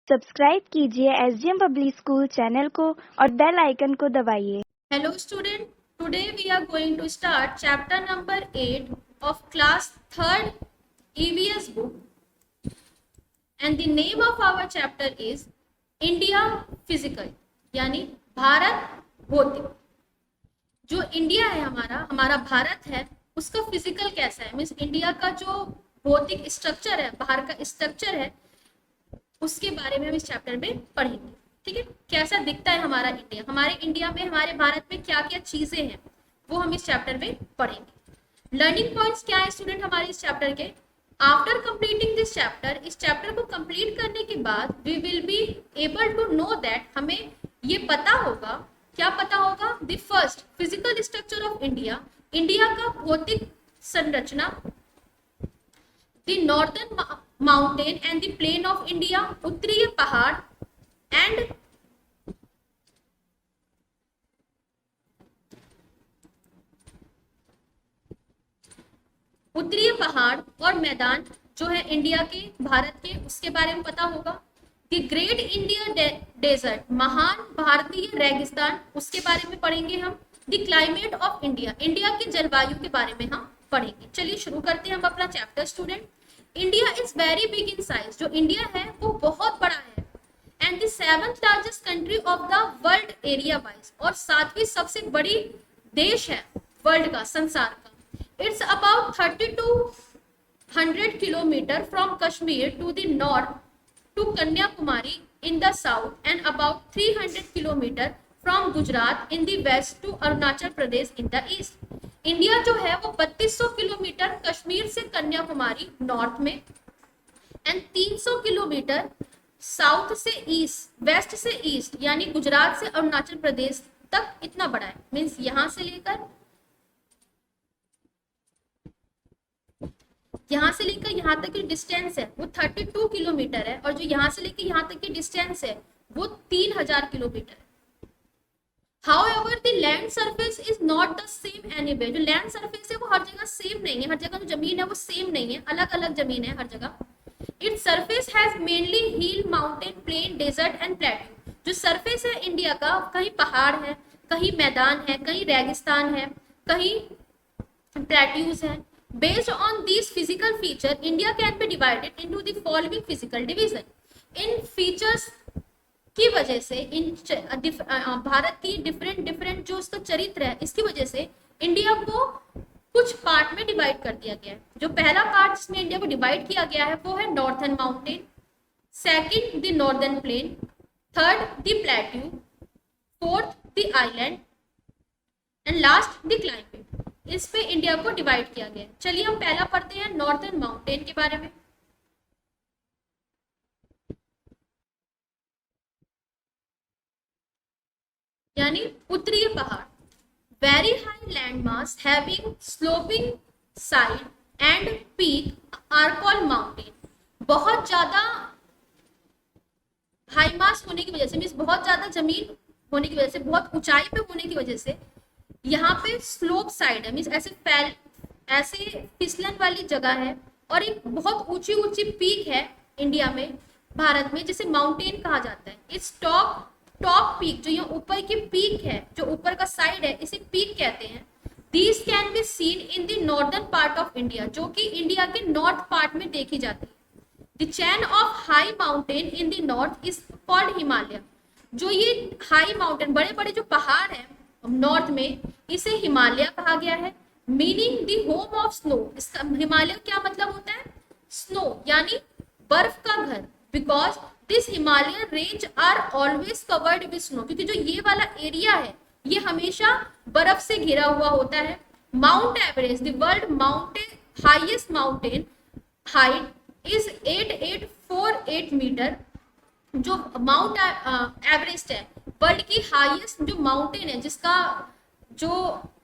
Subscribe कीजिए SDM public school channel को और बेल आइकन को दबाइए। Hello student, today we are going to start chapter number 8 of class 3rd EVS book and the name of our chapter is India Physical यानी भारत भौतिक। जो India है हमारा भारत है उसका फिजिकल कैसा है, मीन्स इंडिया का जो भौतिक स्ट्रक्चर है, बाहर का स्ट्रक्चर है, उसके बारे में हम इस चैप्टर में पढ़ेंगे। ठीक है, कैसा दिखता है हमारा इंडिया, हमारे इंडिया में, हमारे भारत में क्या क्या चीजें हैं वो हम इस चैप्टर में पढ़ेंगे। लर्निंग पॉइंट्स क्या है स्टूडेंट हमारे इस चैप्टर के? आफ्टर कंप्लीटिंग दिस चैप्टर, इस चैप्टर को कंप्लीट करने के बाद we will be able to know that, हमें ये पता होगा, क्या पता होगा? The first physical structure of India, India का भौतिक संरचना, the northern mountain and the plain of India, उत्तरीय पहाड़ एंड उत्तरीय पहाड़ और मैदान जो है इंडिया के, भारत के, उसके बारे में पता होगा। द ग्रेट इंडिया डेजर्ट, महान भारतीय रेगिस्तान, उसके बारे में पढ़ेंगे हम। The climate of India, India की जलवायु के बारे में हम पढ़ेंगे। चलिए शुरू करते हैं हम अपना chapter student. India is very big in size, जो इंडिया है वो बहुत बड़ा है, and the seventh largest country of the world area wise, और सातवीं सबसे बड़ी देश है वर्ल्ड का, संसार का। It's about 3200 kilometre from Kashmir to the north to Kanyakumari in the south, and about 300 kilometre from Gujarat in the west to Arunachal Pradesh in the east. India जो है वो 3200 किलोमीटर कश्मीर से कन्याकुमारी नॉर्थ में, एंड 300 किलोमीटर साउथ से ईस्ट, वेस्ट से ईस्ट यानी गुजरात से अरुणाचल प्रदेश तक इतना बड़ा है। मीन्स यहां से लेकर यहां तक की डिस्टेंस है वो 32 किलोमीटर है, और जो यहां से लेकर यहां तक की डिस्टेंस है वो 3000 किलोमीटर है। However, the land surface is not the same anywhere. जो लैंड सरफेस है वो हर जगह सेम नहीं है, हर जगह जो जमीन है वो सेम नहीं है, अलग अलग जमीन है हर जगह। Its surface has mainly hill, mountain, plain, desert and plateau. जो सरफेस है इंडिया का, कहीं पहाड़ है, कहीं मैदान है, कहीं रेगिस्तान है, कहीं प्लेट्यूज है। Based on these physical features, India can be divided into the following physical division. In features की वजह से, इन भारत की डिफरेंट जो उसका चरित्र है, इसकी वजह से इंडिया को कुछ पार्ट में डिवाइड कर दिया गया है। जो पहला पार्ट जिसमें इंडिया को डिवाइड किया गया है वो है northern mountain, second the northern plain, third the plateau, fourth the island and last the climate. इस पे इंडिया को डिवाइड किया गया है। चलिए हम पहला पढ़ते हैं नॉर्थर्न माउंटेन के बारे में। यानी उत्तरीय पहाड़, very high land mass having sloping side and peak are called mountain. बहुत ज्यादा हाई मास होने की वजह से, मीन्स बहुत ज्यादा जमीन होने की वजह से, बहुत ऊंचाई पे होने की वजह से यहाँ पे स्लोप साइड है, मीन्स ऐसे फिसलन वाली जगह है, और एक बहुत ऊंची ऊंची पीक है इंडिया में, भारत में, जिसे माउंटेन कहा जाता है। इस टॉप पीक, जो यहाँ ऊपर की पीक है, जो ऊपर का साइड है, इसे पीक कहते हैं। These can be seen in the northern part of India, जो कि इंडिया के नॉर्थ पार्ट में देखी जाती है। The chain of high mountain in the north is called Himalaya. जो ये हाई माउंटेन, बड़े बड़े जो पहाड़ है नॉर्थ में, इसे हिमालय कहा गया है। Meaning the home of snow, इसका हिमालय क्या मतलब होता है? स्नो यानी बर्फ का घर। Because this Himalayan range are always covered with snow, क्योंकि जो ये वाला एरिया है ये हमेशा बर्फ से घिरा हुआ होता है। Mount Everest, the world mountain highest mountain height is 8848 metre. जो माउंट एवरेस्ट है वर्ल्ड की हाईएस्ट जो माउंटेन है, जिसका जो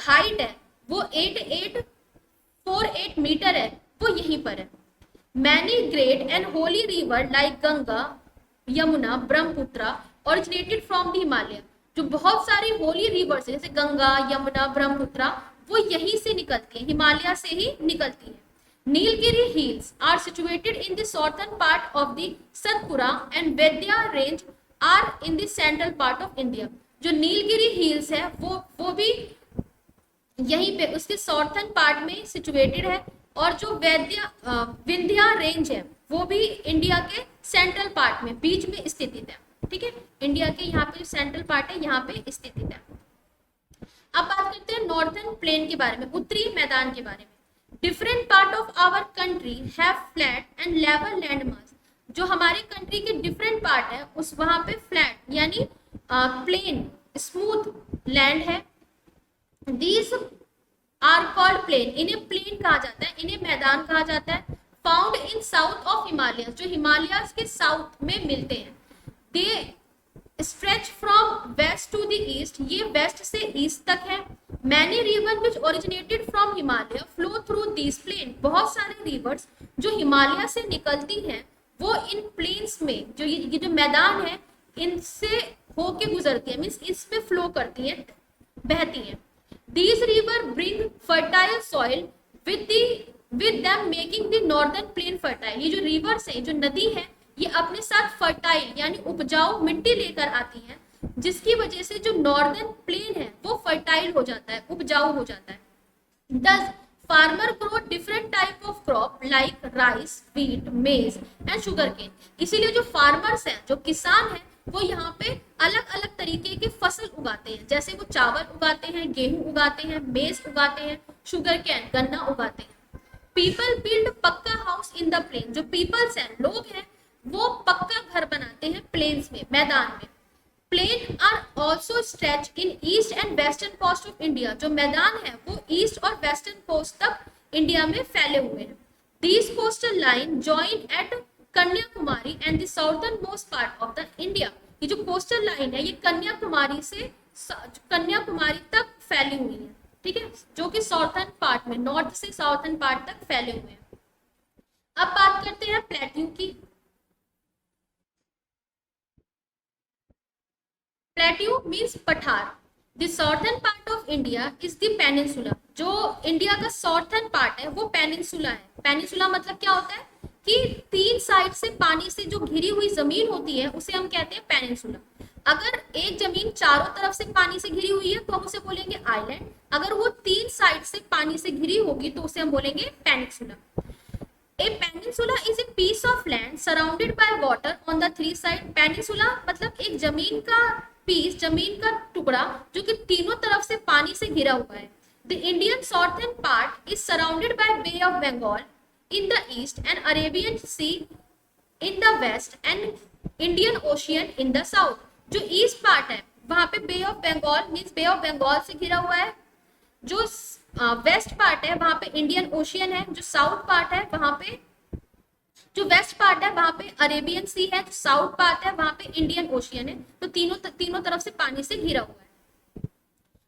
हाइट है वो 8848 मीटर है, वो यहीं पर है। Many great and Holi river like Ganga, Yamuna, Brahmaputra originated from the Himalaya. जो बहुत सारी होली रिवर्स है जैसे गंगा, यमुना, ब्रह्मपुत्र, वो यहीं से निकलती है, हिमालय से ही निकलती है। Nilgiri hills are situated in the southern part of the Satpura and Vedya range are in the central part of India. जो नीलगिरी हिल्स है वो भी यहीं पे उसके सॉर्थन पार्ट में सिचुएटेड है, और जो विंध्या रेंज है वो भी इंडिया के सेंट्रल पार्ट में बीच में स्थित है। ठीक है, इंडिया के यहाँ पे जो सेंट्रल पार्ट है यहाँ पे स्थित है। अब बात करते हैं नॉर्थर्न प्लेन के बारे में, उत्तरी मैदान के बारे में। Different part of our country have flat and level land mass. जो हमारे कंट्री के डिफरेंट पार्ट है उस वहां पे फ्लैट यानी प्लेन स्मूथ लैंड है। दीज आर कॉल्ड प्लेन, इन्हें प्लेन कहा जाता है, इन्हें मैदान कहा जाता है। Found in south of Himalaya, जो हिमालय के साउथ में मिलते हैं। They stretch from west to the east, ये वेस्ट से ईस्ट तक है। Many river which originated from Himalaya flow through this plain, बहुत सारे रिवर्स जो हिमालय से निकलती हैं वो इन प्लेन्स में, जो ये जो मैदान है इनसे होके गुजरती है, मीन्स इसमें फ्लो करती हैं, बहती हैं। These river bring fertile soil with them making the northern plain fertile। ये जो रिवर्स है, जो नदी है, ये अपने साथ फर्टाइल यानी उपजाऊ मिट्टी लेकर आती है, जिसकी वजह से जो नॉर्दर्न प्लेन है वो फर्टाइल हो जाता है, उपजाऊ हो जाता है। Thus farmer grow different type of crop like rice, wheat, maize and sugarcane। इसीलिए जो फार्मर्स हैं, जो किसान हैं, वो यहाँ पे अलग अलग तरीके के फसल उगाते हैं, जैसे वो चावल उगाते हैं, गेहूं उगाते हैं, मेज उगाते हैं, शुगर कैन गन्ना उगाते हैं। पीपल बिल्ड पक्का हाउस इन द प्लेन, जो पीपल्स हैं, लोग हैं, वो पक्का घर बनाते हैं प्लेन्स में, मैदान में। Plain are also stretch in east and western coast of India, जो मैदान है वो ईस्ट और वेस्टर्न कोस्ट तक इंडिया में फैले हुए हैं। These coastal line join at Kanyakumari and the southern most part of the India. ये जो कोस्टल लाइन है ये कन्याकुमारी तक फैली हुई है। ठीक है, जो कि साउथर्न पार्ट में, नॉर्थ से साउथर्न पार्ट तक फैले हुए हैं। अब बात करते हैं प्लेट्यू की। प्लेट्यू मीन्स पठार। The southern part of India is the peninsula. जो इंडिया का साउथर्न पार्ट है वो पेनिनसुला है। पेनिनसुला मतलब क्या होता है कि 3 साइड से पानी से जो घिरी हुई जमीन होती है उसे हम कहते हैं पेनिनसुला। अगर एक जमीन चारों तरफ से पानी से घिरी हुई है तो हम उसे बोलेंगे आइलैंड। अगर वो 3 साइड से पानी से घिरी होगी तो उसे हम बोलेंगे peninsula. A peninsula is a piece of land surrounded by water on the 3 side। Peninsula मतलब एक जमीन का पीस, जमीन का टुकड़ा जो कि तीनों तरफ से पानी से घिरा हुआ है। The Indian southern part is surrounded by Bay of Bengal in the east and Arabian Sea in the west and Indian Ocean in the south। जो ईस्ट पार्ट है वहां पे bay of Bengal means bay of Bengal से घिरा हुआ है। जो west part है वहां पे इंडियन ओशियन है। जो साउथ पार्ट है वहां पे, जो वेस्ट पार्ट है वहां पे अरेबियन सी है। जो साउथ पार्ट है वहां पे इंडियन ओशियन है। तो तीनों तरफ से पानी से घिरा हुआ है।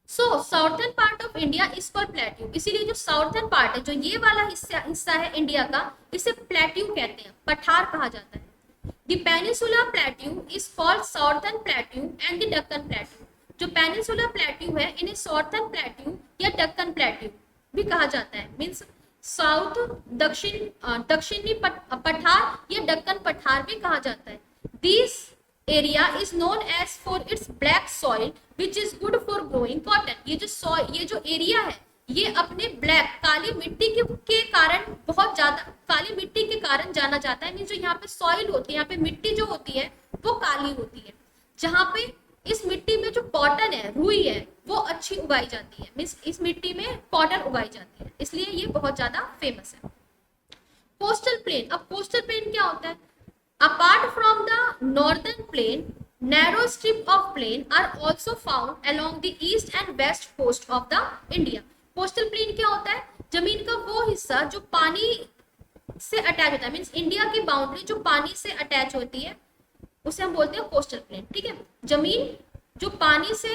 So southern part of India is called plateau. इसीलिए जो साउथर्न पार्ट है, जो ये वाला हिस्सा है इंडिया का, इसे प्लेट्यू कहते हैं, पठार कहा जाता है। The peninsula plateau is called southern plateau and the Deccan plateau. जो पेनिनसुला प्लेट्यू है इन्हें साउथर्न प्लेट्यू या डक्कन प्लेट्यू भी कहा जाता है। मीन्स साउथ दक्षिणी पठार या डक्कन पठार भी कहा जाता है। This area is known as for its black soil which is good for growing cotton. ये जो एरिया है ये अपने ब्लैक काली मिट्टी के कारण बहुत ज्यादा काली मिट्टी के कारण जाना जाता है। मीन्स जो यहाँ पे सॉइल होती है, यहाँ पे मिट्टी जो होती है वो काली होती है। जहाँ पे इस मिट्टी में जो कॉटन है, रुई है, वो अच्छी उगाई जाती है। मीन्स इस मिट्टी में कॉटन उगाई जाती है, इसलिए ये बहुत ज्यादा फेमस है। Coastal plain. अब कोस्टल प्लेन क्या होता है? Apart from the northern plain, narrow strip of plain are also found along the east and west coast of the India। Coastal plain क्या होता है? जमीन का वो हिस्सा जो पानी से अटैच होता है, मीन्स इंडिया की बाउंड्री जो पानी से अटैच होती है उसे हम बोलते हैं कोस्टल प्लेन। ठीक है, जमीन जो पानी से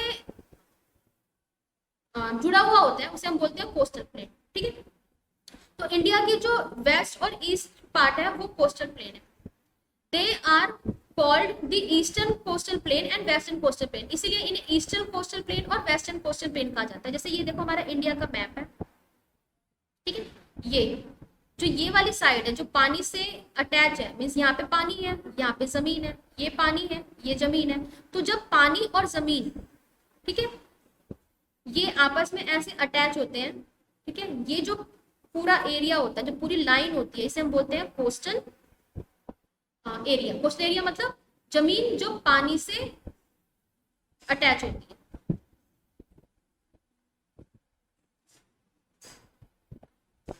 जुड़ा हुआ होता है उसे हम बोलते हैं कोस्टल प्लेन। ठीक है, तो इंडिया की जो वेस्ट और ईस्ट पार्ट है वो कोस्टल प्लेन है। They are called the eastern coastal plain and western coastal plain. इसीलिए इन्हें ईस्टर्न कोस्टल प्लेन और वेस्टर्न कोस्टल प्लेन कहा जाता है। जैसे ये देखो हमारा इंडिया का मैप है, ठीक है, जो ये वाली साइड है जो पानी से अटैच है, मीन्स यहाँ पे पानी है, यहाँ पे जमीन है, ये पानी है, ये जमीन है। तो जब पानी और जमीन, ठीक है, ये आपस में ऐसे अटैच होते हैं, ठीक है, ये जो पूरा एरिया होता है, जो पूरी लाइन होती है, इसे हम बोलते हैं कोस्टल एरिया। कोस्टल एरिया मतलब जमीन जो पानी से अटैच होती है।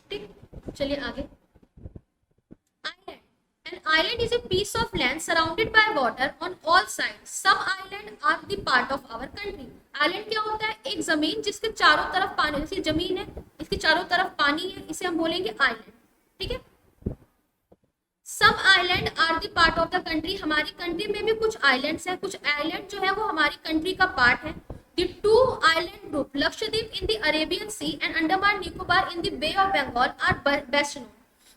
ठीक, चलिए आगे। Island. An island is a piece of land surrounded by water on all sides. Some islands are the part of our country. Island क्या होता है? एक जमीन जिसके चारों तरफ पानी, जैसे जमीन है, इसके चारों तरफ पानी है, इसे हम बोलेंगे आइलैंड। ठीक है। Some island are the part of the country. हमारी कंट्री में भी कुछ आइलैंड्स हैं, कुछ आइलैंड जो है वो हमारी कंट्री का पार्ट है। The two island group, Lakshadweep in the Arabian Sea and Andaman Nicobar in the Bay of Bengal are best known.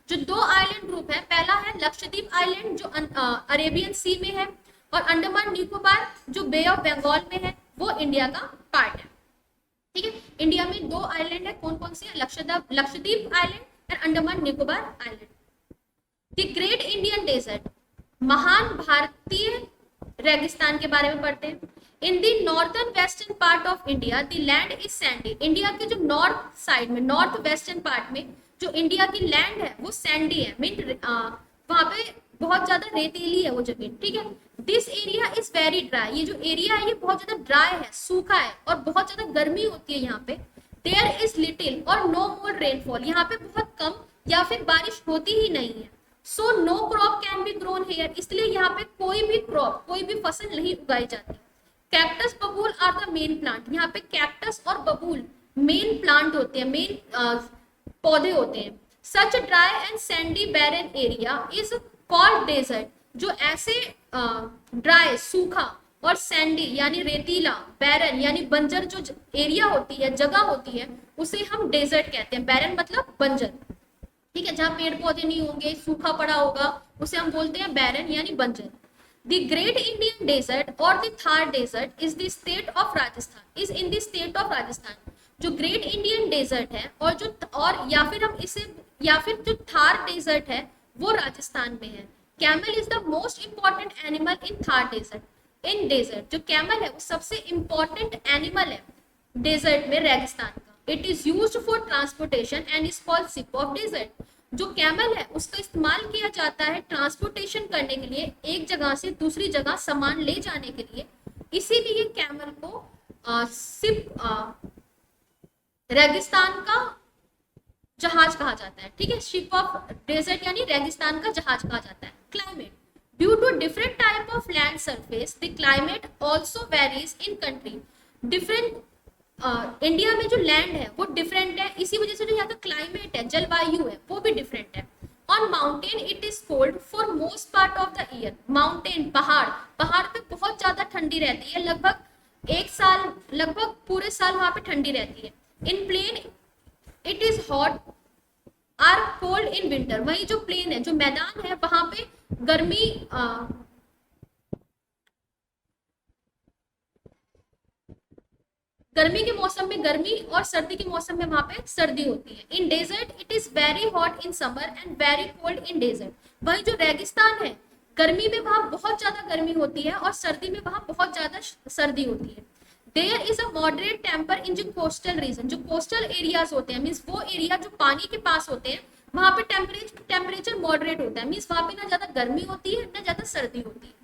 जो दो आइलैंड ग्रुप है, पहला है लक्षद्वीप आइलैंड जो अरेबियन सी में है, और अंडमान निकोबार जो बे ऑफ बंगाल में है, वो इंडिया का पार्ट है। ठीक है, इंडिया में दो आइलैंड है, कौन कौन सी है? Lakshadweep island and Andaman Nicobar island. The great Indian desert, महान भारतीय रेगिस्तान के बारे में पढ़ते हैं। In the northern western part of India the land is sandy. India के जो नॉर्थ साइड में, नॉर्थ वेस्टर्न पार्ट में जो इंडिया की लैंड है वो सैंडी है, मीन वहां पे बहुत ज्यादा रेतीली है वो जमीन। ठीक है। This area is very dry, ये जो एरिया है ये बहुत ज्यादा ड्राई है, सूखा है, और बहुत ज्यादा गर्मी होती है यहाँ पे। देयर इज लिटिल और नो मोर रेनफॉल, यहाँ पे बहुत कम या फिर बारिश होती ही नहीं है। So no crop can be grown here, इसलिए यहाँ पे कोई भी क्रॉप, कोई भी फसल नहीं उगाई जाती। कैक्टस बबूल आर द मेन प्लांट, यहाँ पे कैक्टस और बबूल मेन प्लांट होते हैं, मेन पौधे होते हैं। Such dry and sandy barren area is called desert, जो ऐसे ड्राई सूखा और सैंडी यानी रेतीला, बैरन यानी बंजर जो एरिया होती है, जगह होती है, उसे हम डेजर्ट कहते हैं। बैरन मतलब बंजर। ठीक है, जहाँ पेड़ पौधे नहीं होंगे, सूखा पड़ा होगा, उसे हम बोलते हैं बैरन यानी बंजर। द ग्रेट इंडियन डेजर्ट और the Thar desert is the state of Rajasthan, is in the state of Rajasthan. जो ग्रेट इंडियन डेजर्ट है और या फिर हम इसे, या फिर जो थार डेजर्ट है वो राजस्थान में है। Camel is the most important animal in Thar desert. इन डेजर्ट जो कैमल है वो सबसे इंपॉर्टेंट एनिमल है डेजर्ट में, रेगिस्तान का। It is used for transportation and is called ship of desert. जो कैमल है उसका इस्तेमाल किया जाता है ट्रांसपोर्टेशन करने के लिए, एक जगह से दूसरी जगह सामान ले जाने के लिए, इसीलिए कैमल को रेगिस्तान का जहाज कहा जाता है। ठीक है, शिप ऑफ डेजर्ट यानी रेगिस्तान का जहाज कहा जाता है। Climate, due to different type of land surface the climate also varies in country. Different India में जो लैंड है वो डिफरेंट है, इसी वजह से जो यहाँ का क्लाइमेट है, जलवायु है, वो भी डिफरेंट है। On mountain it is cold for most part of the year. Mountain पहाड़ पे बहुत ज्यादा ठंडी रहती है, लगभग एक साल, लगभग पूरे साल वहां पे ठंडी रहती है। In plain it is hot or cold in winter. वही जो प्लेन है, जो मैदान है, वहां पे गर्मी के मौसम में गर्मी और सर्दी के मौसम में वहां पे सर्दी होती है। In desert it is very hot in summer and very cold in desert. वही जो रेगिस्तान है, गर्मी में वहां बहुत ज्यादा गर्मी होती है और सर्दी में वहां बहुत ज्यादा सर्दी होती है। There is a moderate temper in जो कोस्टल रीजन, जो कोस्टल एरियाज होते हैं, मीन्स वो एरिया जो पानी के पास होते हैं, वहां पे टेम्परेचर मॉडरेट होता है, मीन्स वहां पे ना ज्यादा गर्मी होती है ना ज्यादा सर्दी होती है।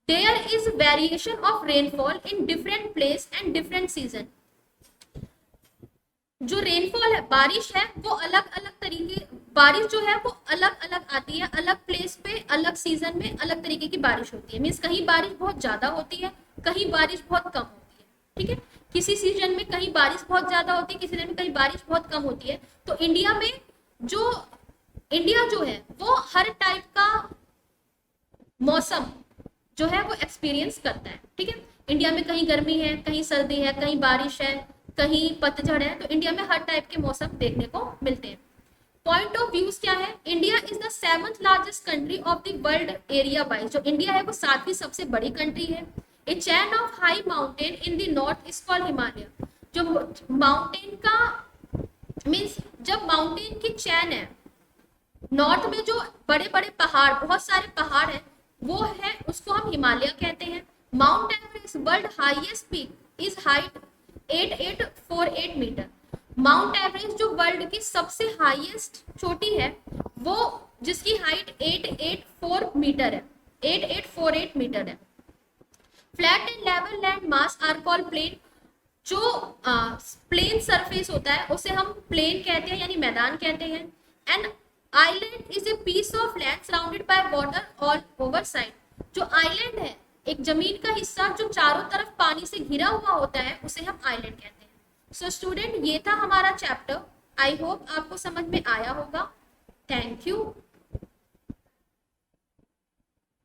There is variation of rainfall in different place and different season. जो रेनफॉल है, बारिश है, वो अलग अलग तरीके, बारिश जो है वो अलग अलग आती है, अलग प्लेस पे अलग सीजन में अलग तरीके की बारिश होती है। मीन्स कहीं बारिश बहुत ज्यादा होती है, कहीं बारिश बहुत कम होती है। ठीक है, किसी सीजन में कहीं बारिश बहुत ज्यादा होती है, किसी सीजन में कहीं बारिश बहुत कम होती है। तो इंडिया जो है वो हर टाइप का मौसम जो है वो एक्सपीरियंस करता है। ठीक है, इंडिया में कहीं गर्मी है, कहीं सर्दी है, कहीं बारिश है, कहीं पतझड़ है, तो इंडिया में हर टाइप के मौसम देखने को मिलते हैं। पॉइंट ऑफ व्यूज क्या है? India is the 7th largest country of the world area wise. जो इंडिया है वो 7वीं सबसे बड़ी कंट्री है। A chain of high mountain in the north is called Himalaya. जो माउंटेन का मीन्स जब माउंटेन की चैन है, नॉर्थ में जो बड़े बड़े पहाड़, बहुत सारे पहाड़ हैं, वो है, उसको हम हिमालय कहते हैं। Mount Everest world highest peak is height 8848 metre. Mount Everest जो वर्ल्ड की सबसे हाईएस्ट चोटी है, वो जिसकी हाइट 884 मीटर है, 8848 मीटर है। Flat and level land mass are called plain. जो प्लेन सरफेस होता है उसे हम प्लेन कहते हैं, यानी मैदान कहते हैं। And island is a piece of land surrounded by water all over side. जो आइलैंड है, एक जमीन का हिस्सा जो चारों तरफ पानी से घिरा हुआ होता है, उसे हम आइलैंड कहते हैं। सो स्टूडेंट, ये था हमारा चैप्टर। आई होप आपको समझ में आया होगा। Thank you.